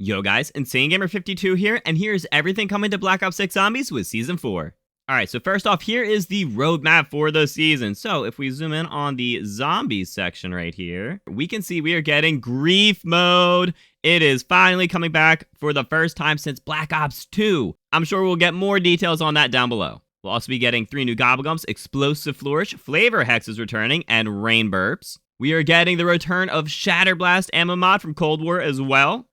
Yo guys, InsaneGamer52 here, and here's everything coming to Black Ops 6 Zombies with Season 4. Alright, so first off, here is the roadmap for the season. So if we zoom in on the Zombies section right here, we can see we are getting Grief Mode. It is finally coming back for the first time since Black Ops 2. I'm sure we'll get more details on that down below. We'll also be getting 3 new Gobblegums, Explosive Flourish, Flavor Hex is returning, and Rainburps. We are getting the return of Shatter Blast ammo mod from Cold War as well.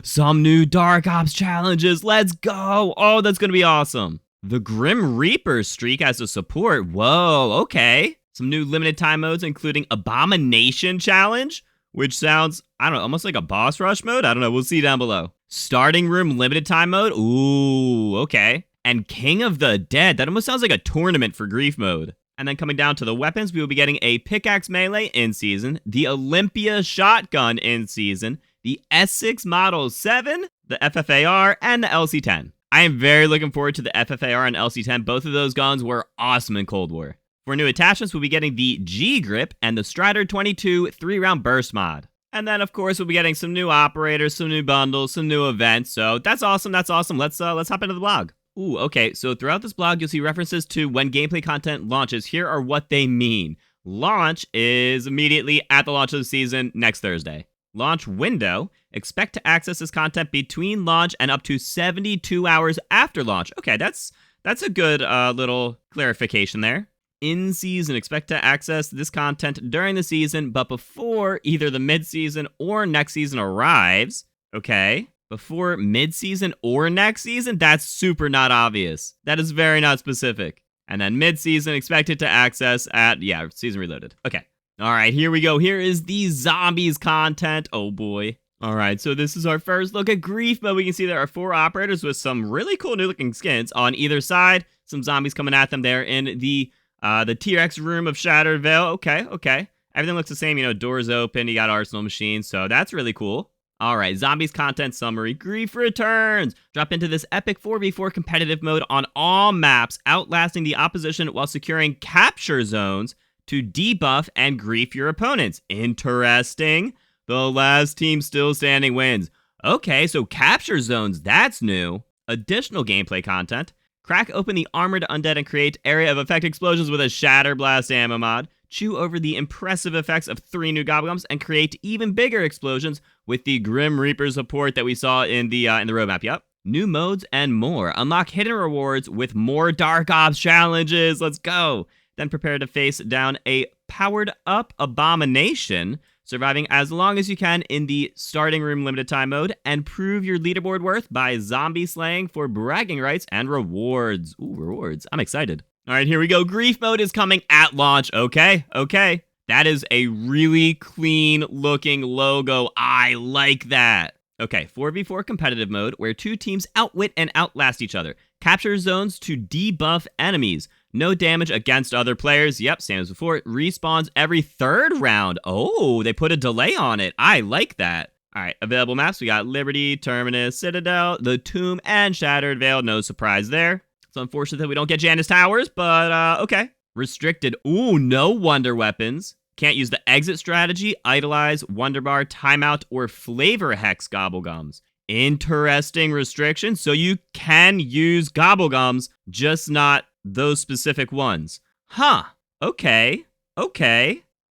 Some new Dark Ops challenges, let's go! Oh, that's gonna be awesome. The Grim Reaper streak as a support, whoa, okay. Some new limited time modes including Abomination Challenge, which sounds, I don't know, almost like a boss rush mode? I don't know, we'll see down below. Starting Room limited time mode, ooh, okay. And King of the Dead, that almost sounds like a tournament for Grief Mode. And then coming down to the weapons, we will be getting a Pickaxe Melee in season, the Olympia Shotgun in season, the Essex Model 7, the FFAR, and the LC10. I am very looking forward to the FFAR and LC10. Both of those guns were awesome in Cold War. For new attachments, we'll be getting the G-Grip and the Stryder 22 3-round burst mod. And then, of course, we'll be getting some new operators, some new bundles, some new events. So that's awesome, that's awesome. Let's hop into the blog. Ooh, okay, so throughout this blog, you'll see references to when gameplay content launches. Here are what they mean. Launch is immediately at the launch of the season next Thursday. Launch window, expect to access this content between launch and up to 72 hours after launch. Okay, that's a good little clarification there. In season, expect to access this content during the season, but before either the mid-season or next season arrives. Okay, before mid-season or next season? That's super not obvious. That is very not specific. And then mid-season, expected to access at, season reloaded. Okay. All right, here we go. Here is the Zombies content. Oh boy. All right, so this is our first look at Grief Mode. We can see there are 4 operators with some really cool new looking skins on either side. Some zombies coming at them there in the T-Rex room of Shattered Veil. Okay. Everything looks the same, you know, doors open, you got arsenal machines, so that's really cool. All right, Zombies content summary. Grief returns. Drop into this epic 4v4 competitive mode on all maps, outlasting the opposition while securing capture zones to debuff and grief your opponents. Interesting. The last team still standing wins. Okay, so capture zones, that's new. Additional gameplay content. Crack open the armored undead and create area of effect explosions with a Shatter Blast ammo mod. Chew over the impressive effects of 3 new Gobblegums and create even bigger explosions with the Grim Reaper support that we saw in the roadmap. Yep. New modes and more. Unlock hidden rewards with more Dark Ops challenges. Let's go. Then prepare to face down a powered-up Abomination, surviving as long as you can in the starting room limited time mode, and prove your leaderboard worth by zombie slaying for bragging rights and rewards. Ooh, rewards. I'm excited. All right, here we go. Grief Mode is coming at launch. Okay. That is a really clean-looking logo. I like that. Okay, 4v4 competitive mode, where 2 teams outwit and outlast each other. Capture zones to debuff enemies. No damage against other players. Yep, same as before. It respawns every 3rd round. Oh, they put a delay on it. I like that. All right, available maps. We got Liberty, Terminus, Citadel, the Tomb, and Shattered Veil. No surprise there. It's unfortunate that we don't get Janus Towers, but okay. Restricted. Ooh, no wonder weapons. Can't use the exit strategy, idolize, wonderbar, timeout, or flavor hex Gobblegums. Interesting restrictions. So you can use Gobblegums, just not those specific ones. Huh. Okay.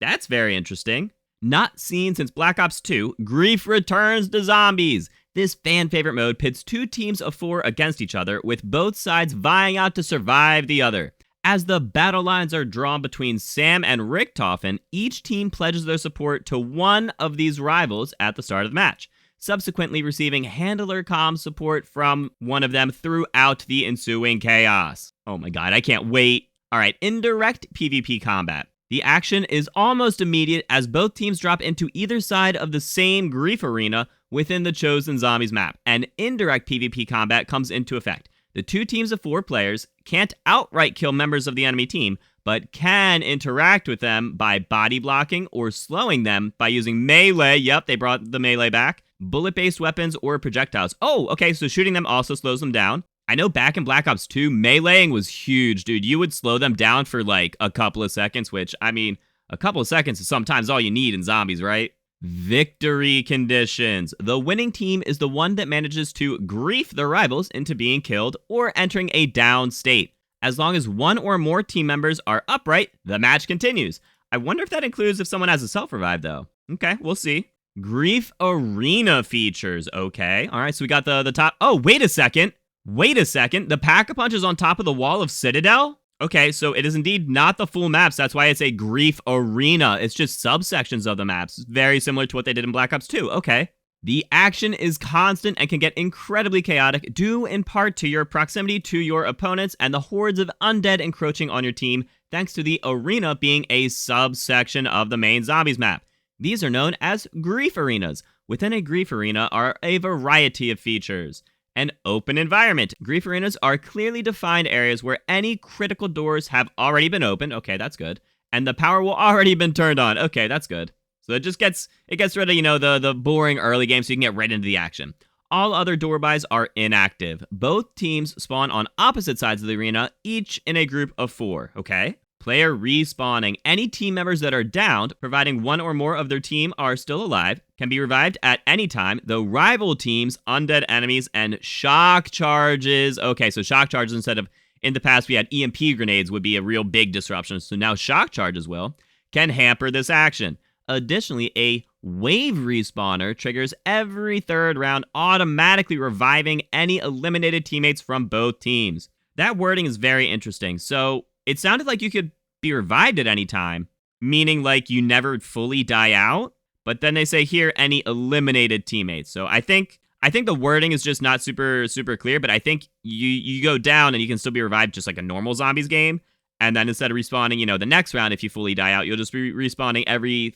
That's very interesting. Not seen since Black Ops 2, Grief returns to Zombies. This fan-favorite mode pits 2 teams of 4 against each other, with both sides vying out to survive the other. As the battle lines are drawn between Sam and Richtofen, each team pledges their support to one of these rivals at the start of the match, subsequently receiving handler comm support from one of them throughout the ensuing chaos. Oh my god, I can't wait. Alright, indirect PvP combat. The action is almost immediate as both teams drop into either side of the same Grief arena within the chosen Zombies map, and indirect PvP combat comes into effect. The 2 teams of 4 players can't outright kill members of the enemy team, but can interact with them by body blocking or slowing them by using melee. Yep, they brought the melee back. Bullet-based weapons or projectiles. Oh, okay, so shooting them also slows them down. I know back in Black Ops 2, meleeing was huge, dude. You would slow them down for like a couple of seconds, which, I mean, a couple of seconds is sometimes all you need in zombies, right? Victory conditions. The winning team is the one that manages to grief their rivals into being killed or entering a down state. As long as one or more team members are upright, the match continues. I wonder if that includes if someone has a self-revive, though. Okay, we'll see. Grief Arena features. Okay, all right, so we got the top. Oh, wait a second. Wait a second. The Pack-a-Punch is on top of the wall of Citadel? Okay, so it is indeed not the full maps. That's why it's a Grief Arena. It's just subsections of the maps. Very similar to what they did in Black Ops 2. Okay. The action is constant and can get incredibly chaotic, due in part to your proximity to your opponents and the hordes of undead encroaching on your team, thanks to the arena being a subsection of the main zombies map. These are known as Grief Arenas. Within a Grief Arena are a variety of features. An open environment. Grief Arenas are clearly defined areas where any critical doors have already been opened. Okay, that's good. And the power will already been turned on. Okay, that's good. So it gets rid of, the boring early game so you can get right into the action. All other door buys are inactive. Both teams spawn on opposite sides of the arena, each in a group of 4, okay? Player respawning. Any team members that are downed, providing one or more of their team are still alive, can be revived at any time, though rival teams, undead enemies, and shock charges. Okay, so shock charges instead of, in the past we had EMP grenades would be a real big disruption, so now shock charges can hamper this action. Additionally, a wave respawner triggers every third round, automatically reviving any eliminated teammates from both teams. That wording is very interesting. So it sounded like you could be revived at any time, meaning like you never fully die out. But then they say here, any eliminated teammates. So I think the wording is just not super clear, but I think you go down and you can still be revived just like a normal zombies game. And then instead of respawning, the next round, if you fully die out, you'll just be respawning every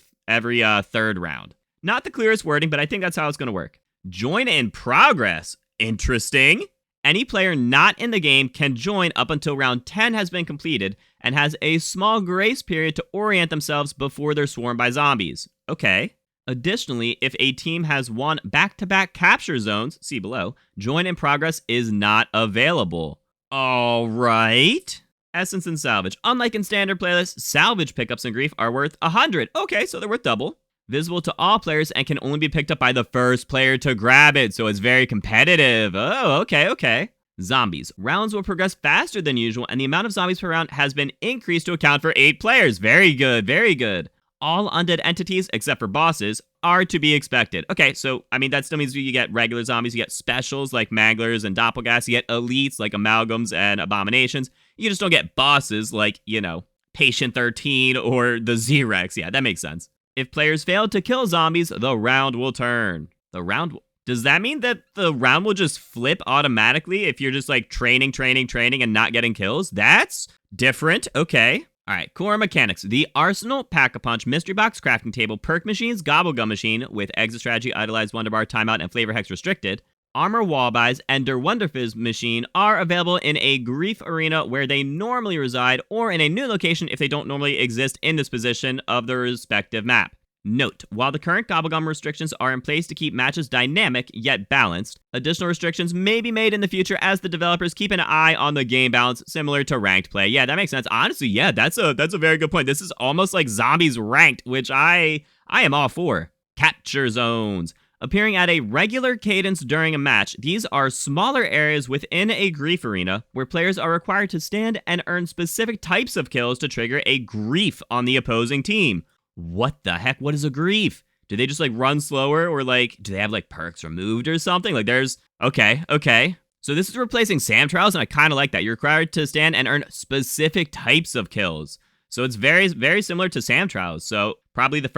third round. Not the clearest wording, but I think that's how it's going to work. Join in progress. Interesting. Any player not in the game can join up until round 10 has been completed and has a small grace period to orient themselves before they're swarmed by zombies. Okay. Additionally, if a team has won back-to-back capture zones, see below, join in progress is not available. All right. Essence and salvage. Unlike in standard playlists, salvage pickups in Grief are worth 100. Okay, so they're worth double. Visible to all players and can only be picked up by the first player to grab it, so it's very competitive. Oh, okay. Zombies. Rounds will progress faster than usual, and the amount of zombies per round has been increased to account for 8 players. Very good, very good. All undead entities, except for bosses, are to be expected. Okay, so, that still means you get regular zombies, you get specials like Manglers and Doppelgasts, you get elites like Amalgams and Abominations. You just don't get bosses like, Patient 13 or the Z-Rex. Yeah, that makes sense. If players fail to kill zombies, the round will turn. Does that mean that the round will just flip automatically if you're just like training and not getting kills? That's different. Okay. All right, core mechanics. The Arsenal, Pack-a-Punch, Mystery Box, Crafting Table, Perk Machines, Gobblegum Machine with Exit Strategy, Idolized, Wonderbar, Timeout, and Flavor Hex Restricted, Armor Wall Buys, and Der Wonderfizz Machine are available in a Grief Arena where they normally reside or in a new location if they don't normally exist in this position of the respective map. Note, while the current Gobblegum restrictions are in place to keep matches dynamic yet balanced, additional restrictions may be made in the future as the developers keep an eye on the game balance similar to ranked play. Yeah, that makes sense. Honestly, yeah, that's a very good point. This is almost like Zombies Ranked, which I am all for. Capture zones. Appearing at a regular cadence during a match, these are smaller areas within a Grief Arena where players are required to stand and earn specific types of kills to trigger a grief on the opposing team. What the heck? What is a grief? Do they just run slower or do they have perks removed or something? Okay. So this is replacing Sam Trials and I kind of like that. You're required to stand and earn specific types of kills. So it's very, very similar to Sam Trials. So probably the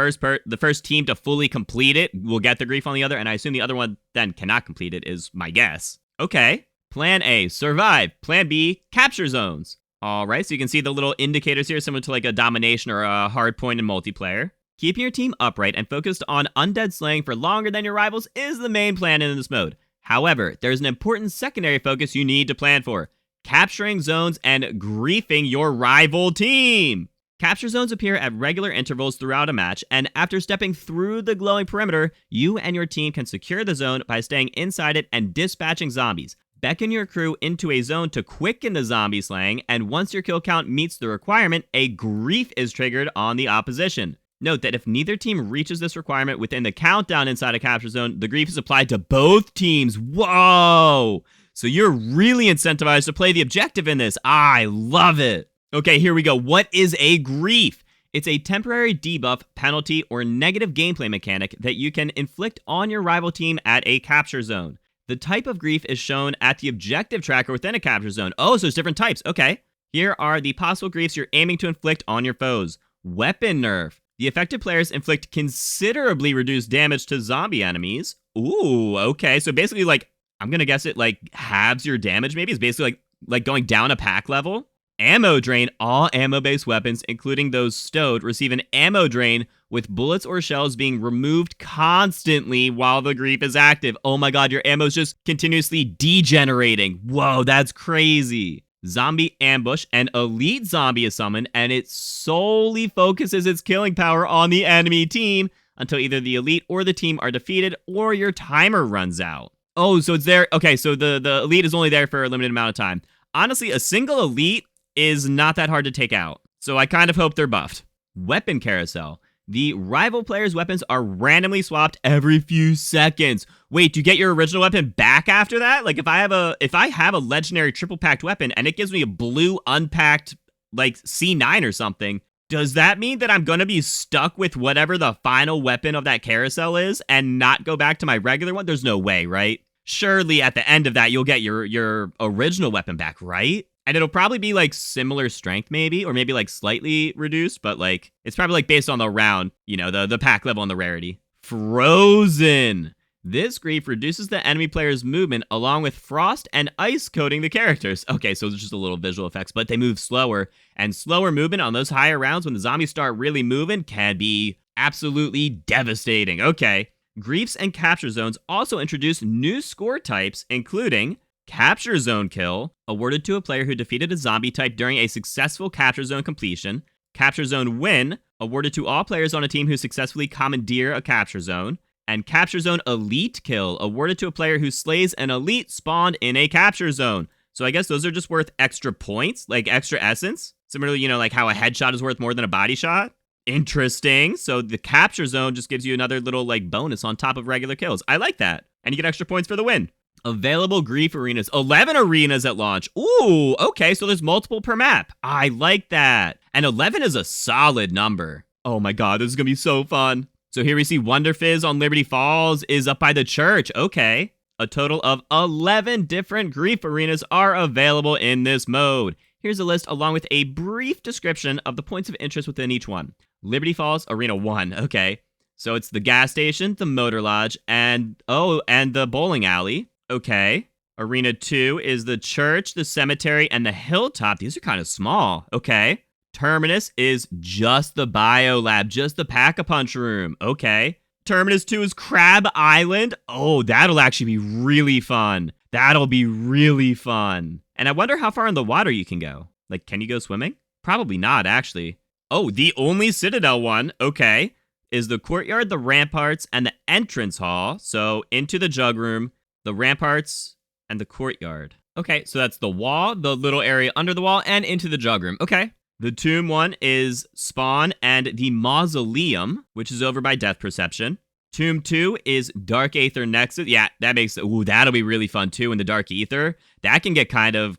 first team to fully complete it will get the grief on the other, and I assume the other one then cannot complete it is my guess. Okay. Plan A, survive. Plan B, capture zones. All right, so you can see the little indicators here, similar to a domination or a hard point in multiplayer. Keeping your team upright and focused on undead slaying for longer than your rivals is the main plan in this mode. However, there's an important secondary focus you need to plan for: capturing zones and griefing your rival team. Capture zones appear at regular intervals throughout a match, and after stepping through the glowing perimeter, you and your team can secure the zone by staying inside it and dispatching zombies. Beckon your crew into a zone to quicken the zombie slaying, and once your kill count meets the requirement, a grief is triggered on the opposition. Note that if neither team reaches this requirement within the countdown inside a capture zone, the grief is applied to both teams. Whoa! So you're really incentivized to play the objective in this. I love it. Okay, here we go. What is a grief? It's a temporary debuff, penalty, or negative gameplay mechanic that you can inflict on your rival team at a capture zone. The type of grief is shown at the objective tracker within a capture zone. Oh, so there's different types. Okay. Here are the possible griefs you're aiming to inflict on your foes. Weapon nerf. The affected players inflict considerably reduced damage to zombie enemies. Ooh, okay. So basically, like, I'm gonna guess it, like, halves your damage, maybe? It's basically like going down a pack level. Ammo drain. All ammo-based weapons, including those stowed, receive an ammo drain with bullets or shells being removed constantly while the grief is active. Oh my god, your ammo's just continuously degenerating. Whoa, that's crazy. Zombie ambush. An elite zombie is summoned, and it solely focuses its killing power on the enemy team until either the elite or the team are defeated or your timer runs out. Oh, so it's there. Okay, so the elite is only there for a limited amount of time. Honestly, a single elite is not that hard to take out, so I kind of hope they're buffed. Weapon carousel. The rival player's weapons are randomly swapped every few seconds. Wait, do you get your original weapon back after that? Like, if I have a legendary triple packed weapon and it gives me a blue unpacked, like, C9 or something, does that mean that I'm gonna be stuck with whatever the final weapon of that carousel is and not go back to my regular one? There's no way, right? Surely at the end of that, you'll get your original weapon back, right? And it'll probably be, like, similar strength, maybe, or maybe, like, slightly reduced, but, like, it's probably, like, based on the round, you know, the pack level and the rarity. Frozen. This grief reduces the enemy player's movement along with frost and ice coating the characters. Okay, so it's just a little visual effects, but they move slower, and slower movement on those higher rounds when the zombies start really moving can be absolutely devastating. Okay. Griefs and capture zones also introduce new score types, including Capture Zone Kill, awarded to a player who defeated a zombie type during a successful Capture Zone completion. Capture Zone Win, awarded to all players on a team who successfully commandeer a Capture Zone. And Capture Zone Elite Kill, awarded to a player who slays an elite spawned in a Capture Zone. So I guess those are just worth extra points, like extra essence. Similarly, you know, like how a headshot is worth more than a body shot. Interesting. So the Capture Zone just gives you another little, like, bonus on top of regular kills. I like that. And you get extra points for the win. Available grief arenas. 11 arenas at launch. Ooh, okay, so there's multiple per map. I like that. And 11 is a solid number. Oh my god, this is gonna be so fun. So here we see Wonder Fizz on Liberty Falls is up by the church. Okay. A total of 11 different grief arenas are available in this mode. Here's a list along with a brief description of the points of interest within each one. Liberty Falls, Arena 1. Okay. So it's the gas station, the motor lodge, and the bowling alley. Okay. Arena 2 is the church, the cemetery, and the hilltop. These are kind of small. Okay. Terminus is just the bio lab, just the Pack-a-Punch room. Okay. Terminus 2 is Crab Island. Oh, that'll actually be really fun. That'll be really fun. And I wonder how far in the water you can go. Like, can you go swimming? Probably not, actually. Oh, the only Citadel one, okay, is the courtyard, the ramparts, and the entrance hall. So into the jug room, the ramparts, and the courtyard. Okay, so that's the wall, the little area under the wall, and into the jug room. Okay. The tomb one is Spawn and the Mausoleum, which is over by Death Perception. Tomb 2 is Dark Aether Nexus. Yeah, that makes, ooh, that'll be really fun too in the Dark Aether. That can get kind of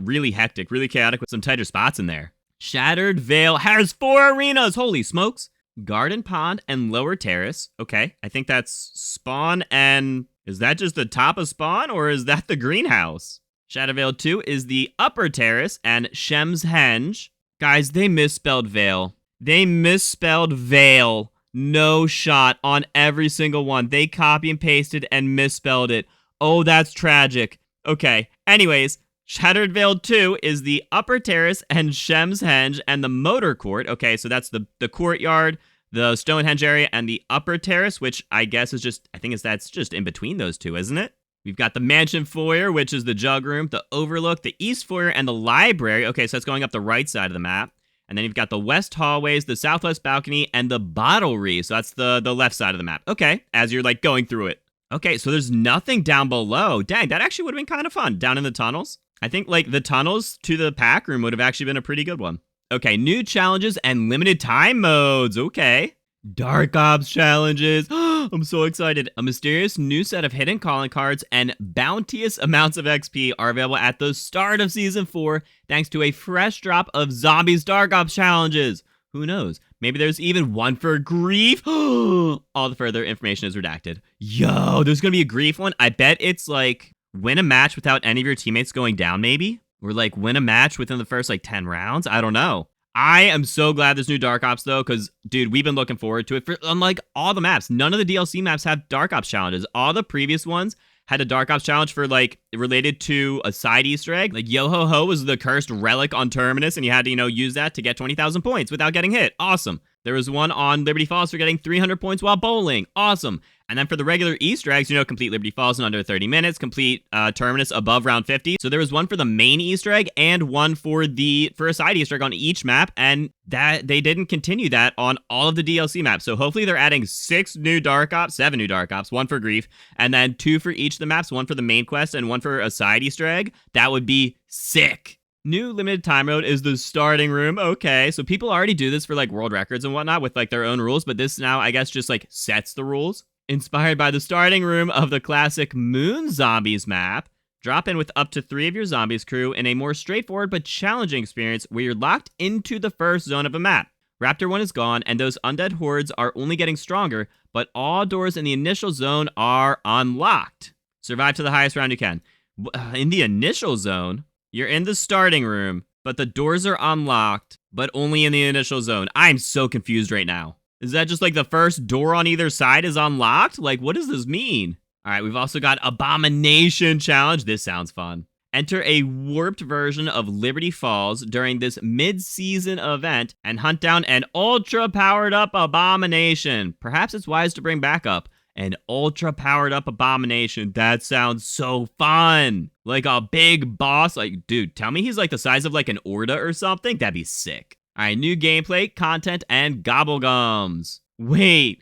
really hectic, really chaotic with some tighter spots in there. Shattered Veil has 4 arenas. Holy smokes. Garden Pond and Lower Terrace. Okay, I think that's Spawn and... is that just the top of Spawn, or is that the greenhouse? Shattered Veil 2 is the Upper Terrace and Shem's Henge. Guys, they misspelled Veil. They misspelled Veil. No shot on every single one. They copy and pasted and misspelled it. Oh, that's tragic. Okay, anyways, Shattered Veil 2 is the Upper Terrace and Shem's Henge and the Motor Court. Okay, so that's the courtyard, the Stonehenge area, and the Upper Terrace, which I guess is just, that's just in between those two, isn't it? We've got the Mansion Foyer, which is the Jug Room, the Overlook, the East Foyer, and the Library. Okay, so that's going up the right side of the map. And then you've got the West Hallways, the Southwest Balcony, and the Bottlery. So that's the left side of the map. Okay, as you're, like, going through it. Okay, so there's nothing down below. Dang, that actually would have been kind of fun, down in the tunnels. I think, like, the tunnels to the pack room would have actually been a pretty good one. Okay, new challenges and limited time modes. Okay. Dark Ops challenges. I'm so excited. A mysterious new set of hidden calling cards and bounteous amounts of XP are available at the start of Season 4 thanks to a fresh drop of Zombies Dark Ops challenges. Who knows? Maybe there's even one for grief. All the further information is redacted. Yo, there's gonna be a grief one. I bet it's like win a match without any of your teammates going down, maybe? Or like win a match within the first like 10 rounds? I don't know. I am so glad there's new Dark Ops though, because dude, we've been looking forward to it for unlike all the maps. None of the DLC maps have Dark Ops challenges. All the previous ones had a Dark Ops challenge for like related to a side Easter egg. Like Yo Ho Ho was the cursed relic on Terminus, and you had to, use that to get 20,000 points without getting hit. Awesome. There was one on Liberty Falls for getting 300 points while bowling. Awesome. And then for the regular Easter eggs, complete Liberty Falls in under 30 minutes, complete Terminus above round 50. So there was one for the main Easter egg and one for a side Easter egg on each map, and that they didn't continue that on all of the DLC maps. So hopefully they're adding 7 new Dark Ops, one for grief, and then 2 for each of the maps, one for the main quest and one for a side Easter egg. That would be sick. New limited time mode is the starting room. Okay, so people already do this for like world records and whatnot with like their own rules, but this now I guess just like sets the rules. Inspired by the starting room of the classic Moon Zombies map, drop in with up to 3 of your zombies crew in a more straightforward but challenging experience where you're locked into the first zone of a map. Raptor 1 is gone, and those undead hordes are only getting stronger, but all doors in the initial zone are unlocked. Survive to the highest round you can. In the initial zone, you're in the starting room, but the doors are unlocked, but only in the initial zone. I'm so confused right now. Is that just like the first door on either side is unlocked? Like, what does this mean? All right, we've also got Abomination Challenge. This sounds fun. Enter a warped version of Liberty Falls during this mid-season event and hunt down an ultra-powered-up Abomination. Perhaps it's wise to bring back up an ultra-powered-up Abomination. That sounds so fun. Like a big boss. Like, dude, tell me he's like the size of like an Orda or something? That'd be sick. All right, new gameplay, content, and Gobblegums. Wait.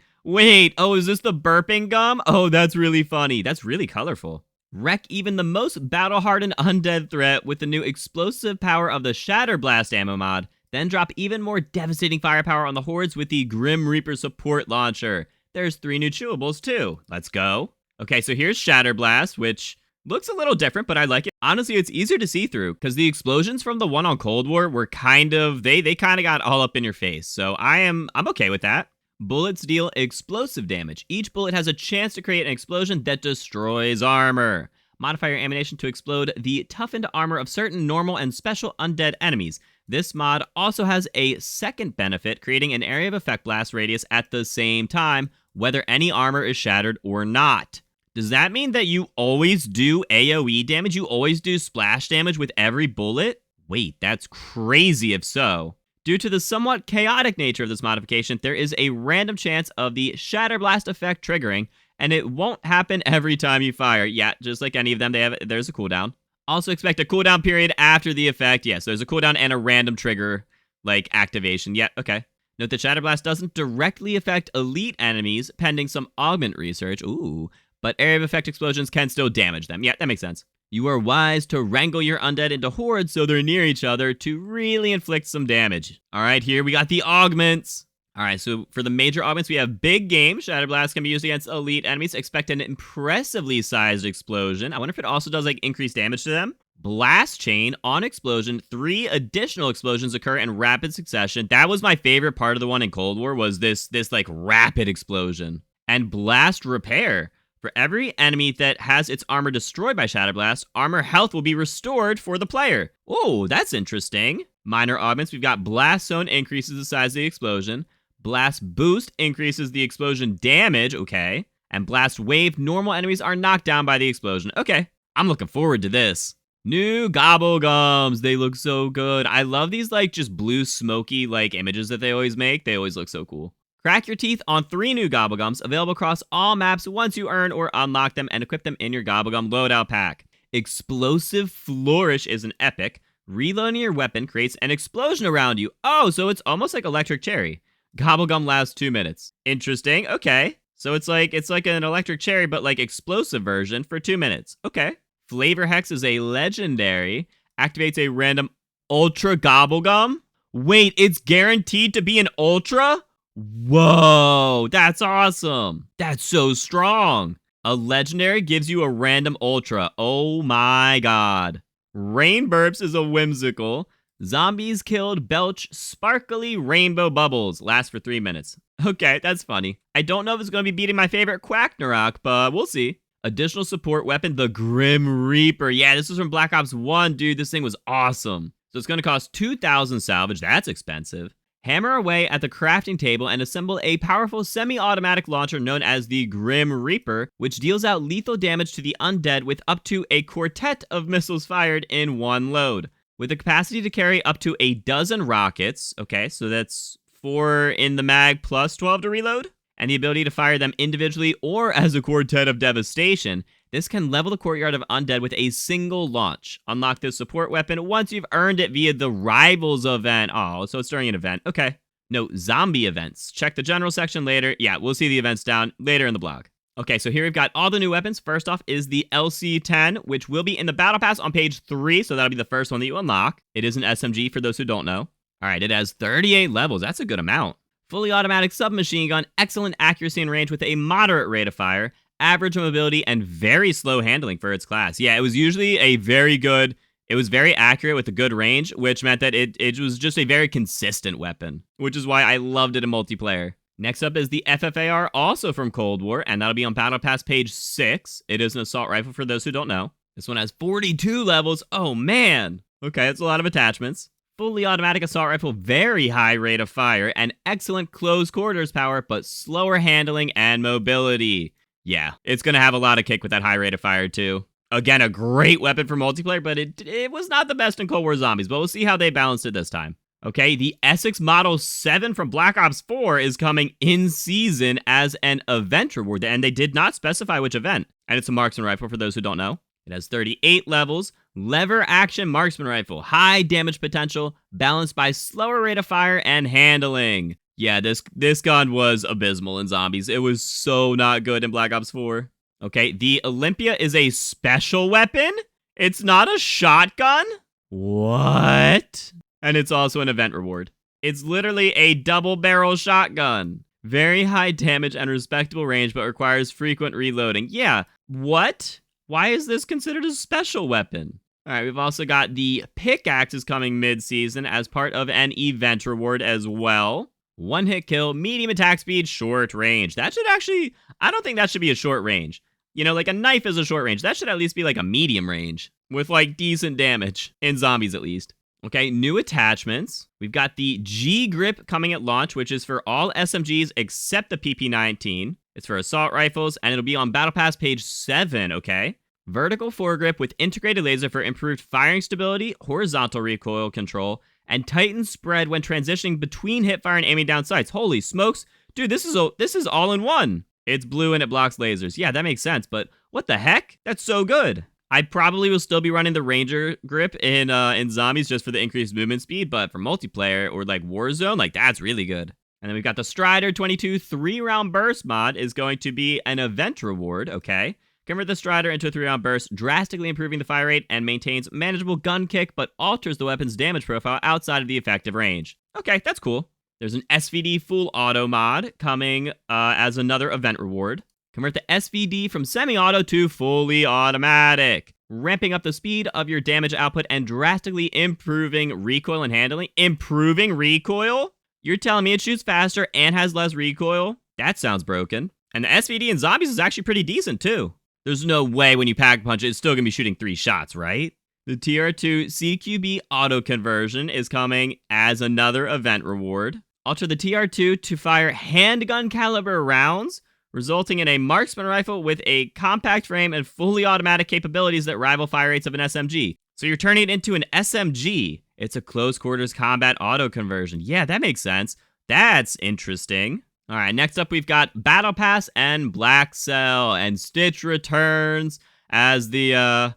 Oh, is this the burping gum? Oh, that's really funny. That's really colorful. Wreck even the most battle-hardened undead threat with the new explosive power of the Shatter Blast ammo mod, then drop even more devastating firepower on the hordes with the Grim Reaper support launcher. There's 3 new chewables, too. Let's go. Okay, so here's Shatter Blast, which looks a little different, but I like it. Honestly, it's easier to see through, because the explosions from the one on Cold War were kind of got all up in your face, so I'm okay with that. Bullets deal explosive damage. Each bullet has a chance to create an explosion that destroys armor. Modify your ammunition to explode the toughened armor of certain normal and special undead enemies. This mod also has a second benefit, creating an area of effect blast radius at the same time, whether any armor is shattered or not. Does that mean that you always do AoE damage? You always do splash damage with every bullet? Wait, that's crazy if so. Due to the somewhat chaotic nature of this modification, there is a random chance of the Shatter Blast effect triggering, and it won't happen every time you fire. Yeah, just like any of them, there's a cooldown. Also expect a cooldown period after the effect. Yes, there's a cooldown and a random trigger, like activation. Yeah, okay. Note that Shatter Blast doesn't directly affect elite enemies, pending some augment research. Ooh. But area of effect explosions can still damage them. Yeah, that makes sense. You are wise to wrangle your undead into hordes so they're near each other to really inflict some damage. All right, here we got the augments. All right, so for the major augments, we have Big Game. Shatter Blast can be used against elite enemies. Expect an impressively sized explosion. I wonder if it also does like increased damage to them. Blast Chain on explosion. 3 additional explosions occur in rapid succession. That was my favorite part of the one in Cold War, was this like rapid explosion. And Blast Repair. For every enemy that has its armor destroyed by Shatter Blast, armor health will be restored for the player. Oh, that's interesting. Minor augments, we've got Blast Zone increases the size of the explosion. Blast Boost increases the explosion damage, okay. And Blast Wave, normal enemies are knocked down by the explosion. Okay, I'm looking forward to this. New Gobblegums, they look so good. I love these like just blue smoky like images that they always make. They always look so cool. Crack your teeth on 3 new Gobblegums, available across all maps once you earn or unlock them and equip them in your Gobblegum loadout pack. Explosive Flourish is an epic. Reloading your weapon creates an explosion around you. Oh, so it's almost like Electric Cherry. Gobblegum lasts 2 minutes. Interesting, okay. So it's like an Electric Cherry, but like explosive version for 2 minutes. Okay. Flavor Hex is a legendary. Activates a random Ultra Gobblegum. Wait, it's guaranteed to be an ultra? Whoa, that's awesome. That's so strong. A legendary gives you a random ultra. Oh my god. Rainburps is a whimsical. Zombies killed belch sparkly rainbow bubbles. Last for 3 minutes. Okay, that's funny. I don't know if it's going to be beating my favorite Quacknarok, but we'll see. Additional support weapon, the Grim Reaper. Yeah, this was from Black Ops 1, dude. This thing was awesome. So it's going to cost 2,000 salvage. That's expensive. Hammer away at the crafting table and assemble a powerful semi-automatic launcher known as the Grim Reaper, which deals out lethal damage to the undead with up to a quartet of missiles fired in one load. With the capacity to carry up to a dozen rockets, okay, so that's 4 in the mag plus 12 to reload, and the ability to fire them individually or as a quartet of devastation, this can level the courtyard of undead with a single launch. Unlock this support weapon once you've earned it via the Rivals event. Oh, so it's during an event. Okay. No, zombie events. Check the general section later. Yeah, we'll see the events down later in the blog. Okay, so here we've got all the new weapons. First off is the LC10, which will be in the Battle Pass on page 3, so that'll be the first one that you unlock. It is an SMG for those who don't know. All right, it has 38 levels. That's a good amount. Fully automatic submachine gun, excellent accuracy and range with a moderate rate of fire, average mobility, and very slow handling for its class. Yeah, it was usually a very good, it was very accurate with a good range, which meant that it was just a very consistent weapon, which is why I loved it in multiplayer. Next up is the FFAR, also from Cold War, and that'll be on Battle Pass page 6. It is an assault rifle for those who don't know. This one has 42 levels. Oh, man. Okay, that's a lot of attachments. Fully automatic assault rifle, very high rate of fire, and excellent close quarters power, but slower handling and mobility. Yeah, it's going to have a lot of kick with that high rate of fire, too. Again, a great weapon for multiplayer, but it was not the best in Cold War Zombies, but we'll see how they balanced it this time. Okay, the Essex Model 7 from Black Ops 4 is coming in season as an event reward, and they did not specify which event. And it's a Marksman rifle for those who don't know. It has 38 levels, lever action Marksman rifle, high damage potential, balanced by slower rate of fire and handling. Yeah, this gun was abysmal in Zombies. It was so not good in Black Ops 4. Okay, the Olympia is a special weapon? It's not a shotgun? What? And it's also an event reward. It's literally a double-barrel shotgun. Very high damage and respectable range, but requires frequent reloading. Yeah, what? Why is this considered a special weapon? All right, we've also got the Pickaxe is coming mid-season as part of an event reward as well. One hit kill, medium attack speed, short range. That should actually, I don't think that should be a short range. You know, like a knife is a short range. That should at least be like a medium range with like decent damage in Zombies at least. Okay, new attachments. We've got the G-Grip coming at launch, which is for all SMGs except the PP-19. It's for assault rifles, and it'll be on Battle Pass page 7, okay? Vertical foregrip with integrated laser for improved firing stability, horizontal recoil control, and tightened spread when transitioning between hipfire and aiming down sights. Holy smokes. Dude, this is all in one. It's blue and it blocks lasers. Yeah, that makes sense, but what the heck? That's so good. I probably will still be running the Ranger grip in Zombies just for the increased movement speed, but for multiplayer or like Warzone, like that's really good. And then we've got the Stryder 22 3-round burst mod is going to be an event reward, okay? Convert the Stryder into a 3-round burst, drastically improving the fire rate and maintains manageable gun kick, but alters the weapon's damage profile outside of the effective range. Okay, that's cool. There's an SVD Full Auto Mod coming as another event reward. Convert the SVD from semi-auto to fully automatic, ramping up the speed of your damage output and drastically improving recoil and handling. Improving recoil? You're telling me it shoots faster and has less recoil? That sounds broken. And the SVD in Zombies is actually pretty decent too. There's no way when you pack punch it's still gonna be shooting 3 shots, right? The TR2 CQB Auto Conversion is coming as another event reward. Alter the TR2 to fire handgun caliber rounds, resulting in a Marksman rifle with a compact frame and fully automatic capabilities that rival fire rates of an SMG. So you're turning it into an SMG. It's a close quarters combat auto conversion. Yeah, that makes sense. That's interesting. All right, next up we've got Battle Pass and Blackcell, and Stitch returns as the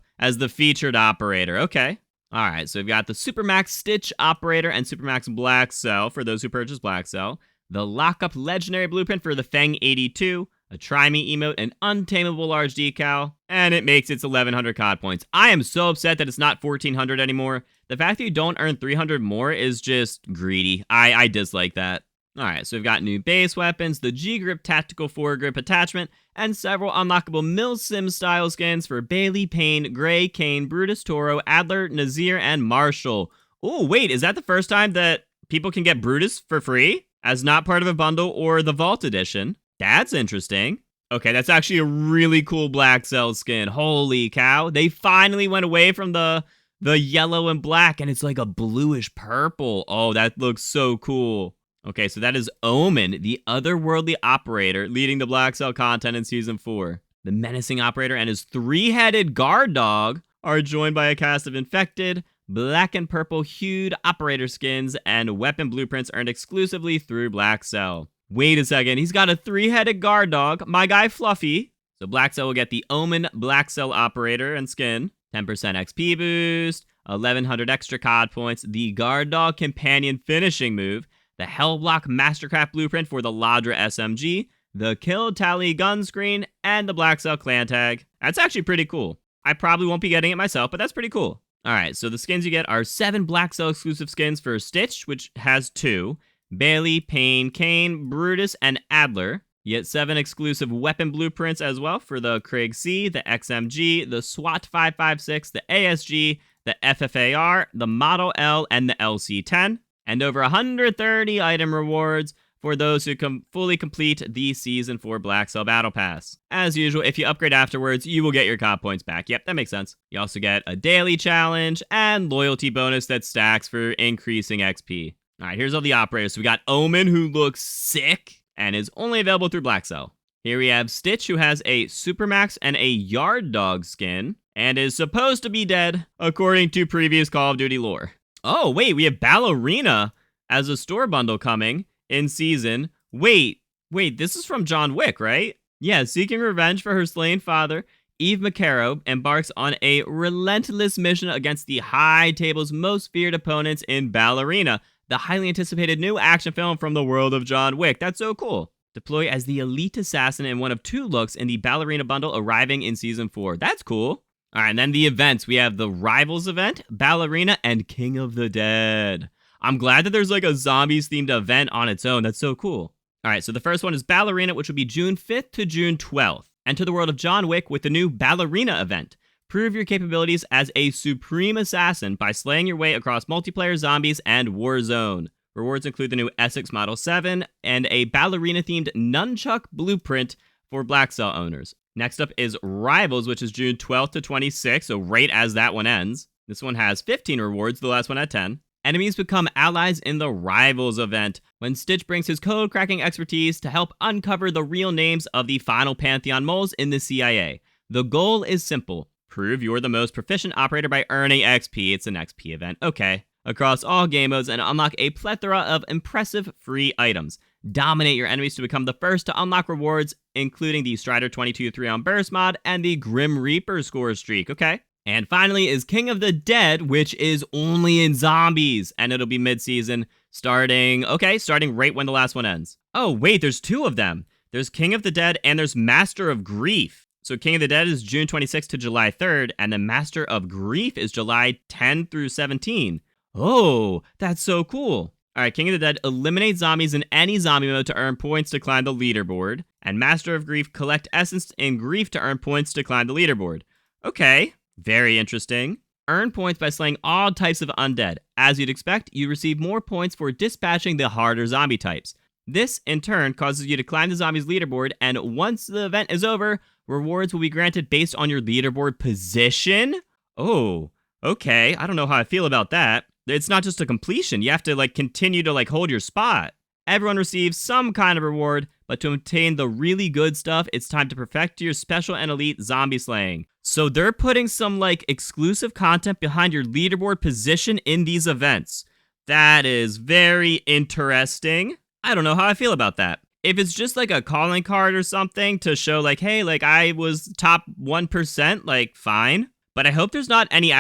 featured operator. Okay. All right, so we've got the Supermax Stitch operator and Supermax Blackcell for those who purchase Blackcell. The Lockup Legendary Blueprint for the Feng 82, a Try Me emote, an Untamable large decal, and it makes its 1100 COD points. I am so upset that it's not 1400 anymore. The fact that you don't earn 300 more is just greedy. I dislike that. Alright, so we've got new base weapons, the G-Grip Tactical Foregrip attachment, and several unlockable Milsim style skins for Bailey, Payne, Gray, Kane, Brutus, Toro, Adler, Nazir, and Marshall. Oh, wait, is that the first time that people can get Brutus for free? As not part of a bundle or the Vault Edition? That's interesting. Okay, that's actually a really cool Blackcell skin. Holy cow. They finally went away from the yellow and black, and it's like a bluish purple. Oh, that looks so cool. Okay, so that is Omen, the otherworldly operator leading the Blackcell content in Season 4. The menacing operator and his three-headed guard dog are joined by a cast of infected, black and purple hued operator skins and weapon blueprints earned exclusively through Blackcell. Wait a second, he's got a three-headed guard dog, my guy Fluffy. So Blackcell will get the Omen Blackcell operator and skin, 10% XP boost, 1100 extra COD points, the guard dog companion finishing move, the Hellblock Mastercraft blueprint for the Ladra SMG, the Kill Tally gun screen, and the Blackcell clan tag. That's actually pretty cool. I probably won't be getting it myself, but that's pretty cool. Alright, so the skins you get are 7 Blackcell exclusive skins for Stitch, which has 2, Bailey, Payne, Kane, Brutus, and Adler. You get 7 exclusive weapon blueprints as well for the Krieg C, the XMG, the SWAT 556, the ASG, the FFAR, the Model L, and the LC10. And over 130 item rewards for those who fully complete the Season 4 Blackcell Battle Pass. As usual, if you upgrade afterwards, you will get your COD points back. Yep, that makes sense. You also get a daily challenge and loyalty bonus that stacks for increasing XP. Alright, here's all the operators. So we got Omen, who looks sick and is only available through Blackcell. Here we have Stitch, who has a Supermax and a Yard Dog skin and is supposed to be dead, according to previous Call of Duty lore. Oh, wait, we have Ballerina as a store bundle coming in season. Wait, this is from John Wick, right? Yeah, seeking revenge for her slain father, Eve McCarrow embarks on a relentless mission against the High Table's most feared opponents in Ballerina, the highly anticipated new action film from the world of John Wick. That's so cool. Deploy as the elite assassin in one of 2 looks in the Ballerina bundle arriving in Season 4. That's cool. Alright, and then the events. We have the Rivals event, Ballerina, and King of the Dead. I'm glad that there's like a zombies-themed event on its own. That's so cool. Alright, so the first one is Ballerina, which will be June 5th to June 12th. Enter the world of John Wick with the new Ballerina event. Prove your capabilities as a supreme assassin by slaying your way across multiplayer zombies and Warzone. Rewards include the new Essex Model 7 and a Ballerina-themed nunchuck blueprint for Blackcell owners. Next up is Rivals, which is June 12th to 26th, so right as that one ends. This one has 15 rewards, the last one had 10. Enemies become allies in the Rivals event, when Stitch brings his code-cracking expertise to help uncover the real names of the final Pantheon moles in the CIA. The goal is simple. Prove you're the most proficient operator by earning XP. It's an XP event, okay. Across all game modes and unlock a plethora of impressive free items. Dominate your enemies to become the first to unlock rewards, including the Stryder 22 3-on burst mod and the Grim Reaper score streak, okay? And finally is King of the Dead, which is only in zombies, and it'll be mid-season, starting right when the last one ends. Oh, wait, there's 2 of them. There's King of the Dead and there's Master of Grief. So King of the Dead is June 26th to July 3rd, and the Master of Grief is July 10 through 17. Oh, that's so cool. Alright, King of the Dead eliminate zombies in any zombie mode to earn points to climb the leaderboard. And Master of Grief collect essence in Grief to earn points to climb the leaderboard. Okay, very interesting. Earn points by slaying all types of undead. As you'd expect, you receive more points for dispatching the harder zombie types. This, in turn, causes you to climb the zombies leaderboard, and once the event is over, rewards will be granted based on your leaderboard position? Oh, okay, I don't know how I feel about that. It's not just a completion. You have to, continue to, hold your spot. Everyone receives some kind of reward, but to obtain the really good stuff, it's time to perfect your special and elite zombie slaying. So they're putting some, exclusive content behind your leaderboard position in these events. That is very interesting. I don't know how I feel about that. If it's just, a calling card or something to show, hey, I was top 1%, fine. But I hope there's not any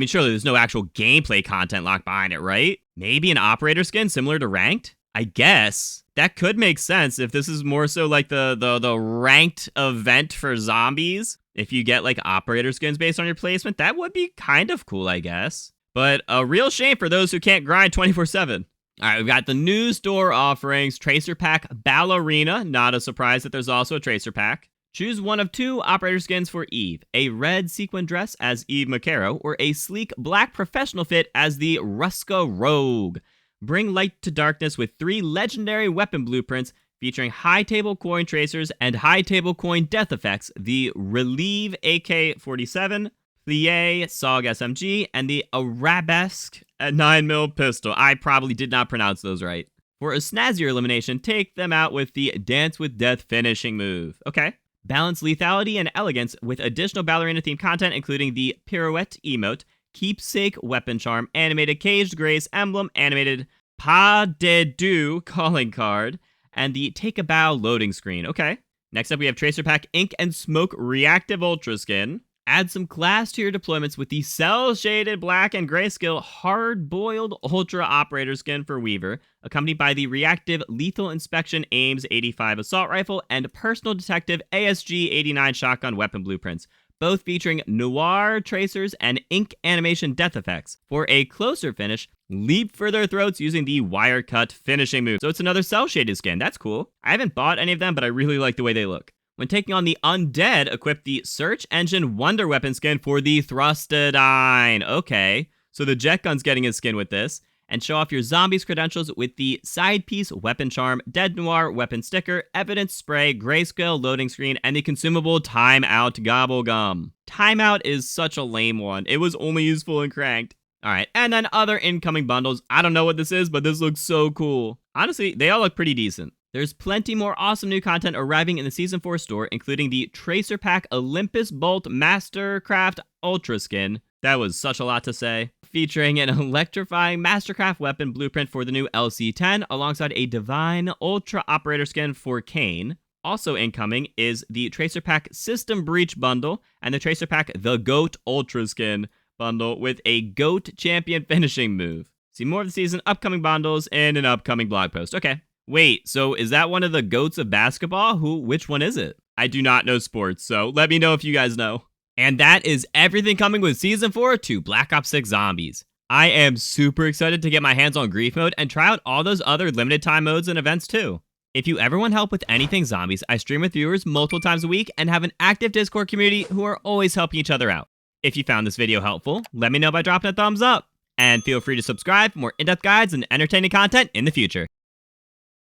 surely there's no actual gameplay content locked behind it, right? Maybe an operator skin similar to Ranked? I guess. That could make sense if this is more so the ranked event for zombies. If you get like operator skins based on your placement, that would be kind of cool, I guess. But a real shame for those who can't grind 24/7. All right, we've got the new store offerings, Tracer Pack Ballerina. Not a surprise that there's also a Tracer Pack. Choose one of 2 operator skins for Eve, a red sequin dress as Eve Macaro, or a sleek black professional fit as the Ruska Rogue. Bring light to darkness with 3 legendary weapon blueprints featuring high table coin tracers and high table coin death effects, the Relieve AK-47, Plie SOG SMG, and the Arabesque 9mm pistol. I probably did not pronounce those right. For a snazzier elimination, take them out with the Dance with Death finishing move. Okay. Balance lethality and elegance with additional ballerina-themed content, including the Pirouette emote, Keepsake weapon charm, animated Caged Grace emblem, animated Pas de Deux calling card, and the Take a Bow loading screen. Okay. Next up, we have Tracer Pack Ink and Smoke Reactive Ultra Skin. Add some class to your deployments with the cell-shaded black and grayscale hard-boiled Ultra Operator Skin for Weaver, accompanied by the Reactive Lethal Inspection Ames 85 Assault Rifle and Personal Detective ASG 89 Shotgun Weapon Blueprints, both featuring noir tracers and ink animation death effects. For a closer finish, leap for their throats using the Wire Cut finishing move. So it's another cell-shaded skin. That's cool. I haven't bought any of them, but I really like the way they look. When taking on the Undead, equip the Search Engine Wonder Weapon skin for the Thrustadine. Okay, so the Jet Gun's getting his skin with this. And show off your zombies credentials with the Side Piece Weapon Charm, Dead Noir Weapon Sticker, Evidence Spray, Grayscale Loading Screen, and the consumable Timeout Gobblegum. Timeout is such a lame one. It was only useful in Cranked. Alright, and then other incoming bundles. I don't know what this is, but this looks so cool. Honestly, they all look pretty decent. There's plenty more awesome new content arriving in the Season 4 store, including the Tracer Pack Olympus Bolt Mastercraft Ultra Skin. That was such a lot to say. Featuring an electrifying Mastercraft weapon blueprint for the new LC10, alongside a Divine Ultra Operator Skin for Kane. Also incoming is the Tracer Pack System Breach Bundle, and the Tracer Pack The Goat Ultra Skin Bundle with a Goat Champion finishing move. See more of the season upcoming bundles in an upcoming blog post. Okay. Wait, so is that one of the goats of basketball? Which one is it? I do not know sports, so let me know if you guys know. And that is everything coming with Season 4 to Black Ops 6 Zombies. I am super excited to get my hands on Grief Mode and try out all those other limited time modes and events too. If you ever want help with anything zombies, I stream with viewers multiple times a week and have an active Discord community who are always helping each other out. If you found this video helpful, let me know by dropping a thumbs up. And feel free to subscribe for more in-depth guides and entertaining content in the future.